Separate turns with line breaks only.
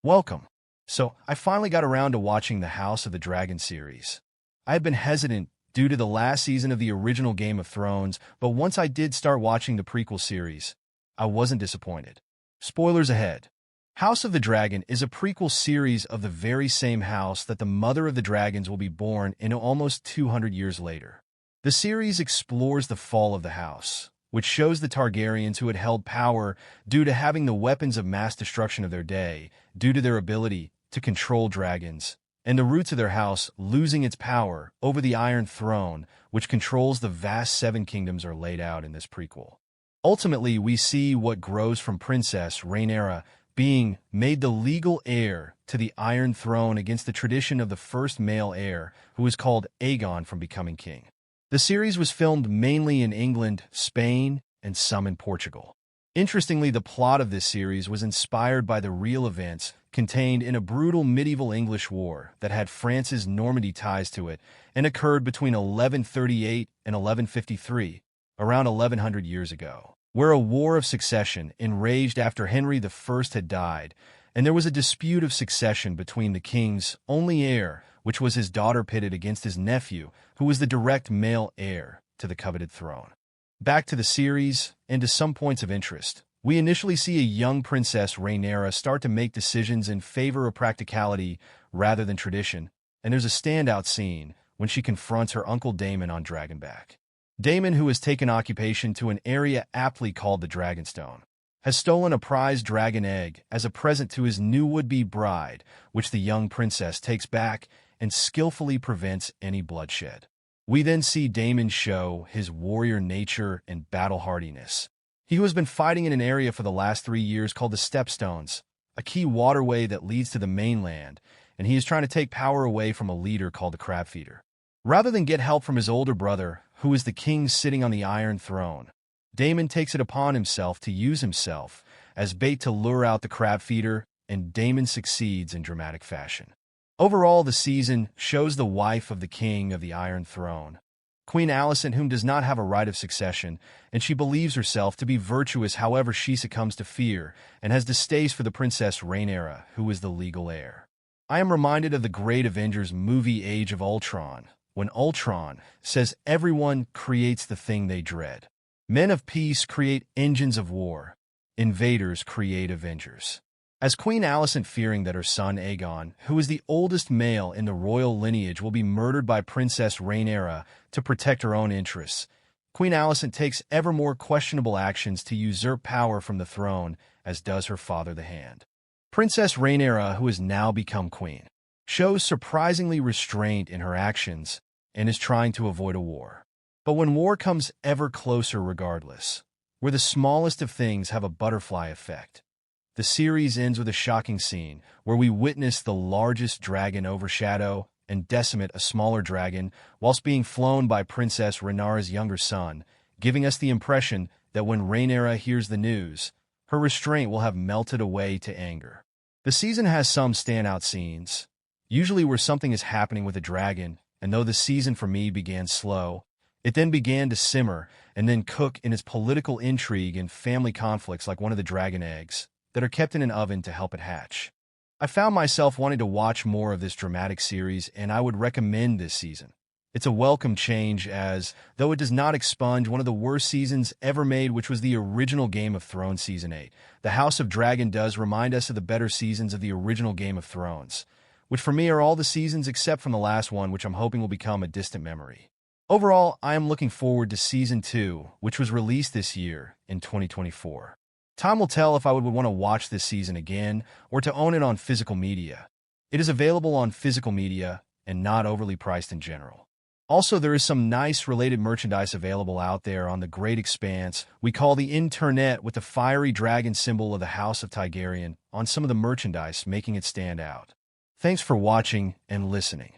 Welcome. So, I finally got around to watching the House of the Dragon series. I had been hesitant due to the last season of the original Game of Thrones, but once I did start watching the prequel series, I wasn't disappointed. Spoilers ahead. House of the Dragon is a prequel series of the very same house that the mother of the dragons will be born in almost 200 years later. The series explores the fall of the house, which shows the Targaryens who had held power due to having the weapons of mass destruction of their day, due to their ability to control dragons, and the roots of their house losing its power over the Iron Throne, which controls the vast seven kingdoms are laid out in this prequel. Ultimately, we see what grows from Princess Rhaenyra being made the legal heir to the Iron Throne against the tradition of the first male heir, who is called Aegon, from becoming king. The series was filmed mainly in England, Spain, and some in Portugal. Interestingly, the plot of this series was inspired by the real events contained in a brutal medieval English war that had France's Normandy ties to it and occurred between 1138 and 1153, around 1100 years ago, where a war of succession enraged after Henry I had died, and there was a dispute of succession between the king's only heir, which was his daughter, pitted against his nephew, who was the direct male heir to the coveted throne. Back to the series, and to some points of interest. We initially see a young Princess Rhaenyra start to make decisions in favor of practicality rather than tradition, and there's a standout scene when she confronts her uncle Daemon on Dragonback. Daemon, who has taken occupation to an area aptly called the Dragonstone, has stolen a prized dragon egg as a present to his new would-be bride, which the young princess takes back and skillfully prevents any bloodshed. We then see Daemon show his warrior nature and battle hardiness. He who has been fighting in an area for the last 3 years called the Stepstones, a key waterway that leads to the mainland, and he is trying to take power away from a leader called the Crabfeeder. Rather than get help from his older brother, who is the king sitting on the Iron Throne, Daemon takes it upon himself to use himself as bait to lure out the Crabfeeder, and Daemon succeeds in dramatic fashion. Overall, the season shows the wife of the king of the Iron Throne, Queen Alicent, whom does not have a right of succession, and she believes herself to be virtuous. However, she succumbs to fear and has distaste for the Princess Rhaenyra, who is the legal heir. I am reminded of the great Avengers movie Age of Ultron, when Ultron says everyone creates the thing they dread. Men of peace create engines of war. Invaders create Avengers. As Queen Alicent, fearing that her son Aegon, who is the oldest male in the royal lineage, will be murdered by Princess Rhaenyra to protect her own interests, Queen Alicent takes ever more questionable actions to usurp power from the throne, as does her father the Hand. Princess Rhaenyra, who has now become queen, shows surprisingly restraint in her actions and is trying to avoid a war. But when war comes ever closer regardless, where the smallest of things have a butterfly effect. The series ends with a shocking scene where we witness the largest dragon overshadow and decimate a smaller dragon whilst being flown by Princess Rhaenyra's younger son, giving us the impression that when Rhaenyra hears the news, her restraint will have melted away to anger. The season has some standout scenes, usually where something is happening with a dragon, and though the season for me began slow, it then began to simmer and then cook in its political intrigue and family conflicts like one of the dragon eggs that are kept in an oven to help it hatch. I found myself wanting to watch more of this dramatic series, and I would recommend this season. It's a welcome change as, though it does not expunge one of the worst seasons ever made, which was the original Game of Thrones Season 8, the House of Dragon does remind us of the better seasons of the original Game of Thrones, which for me are all the seasons except from the last one, which I'm hoping will become a distant memory. Overall, I am looking forward to Season 2, which was released this year in 2024. Time will tell if I would want to watch this season again or to own it on physical media. It is available on physical media and not overly priced in general. Also, there is some nice related merchandise available out there on the great expanse we call the internet, with the fiery dragon symbol of the House of Targaryen on some of the merchandise, making it stand out. Thanks for watching and listening.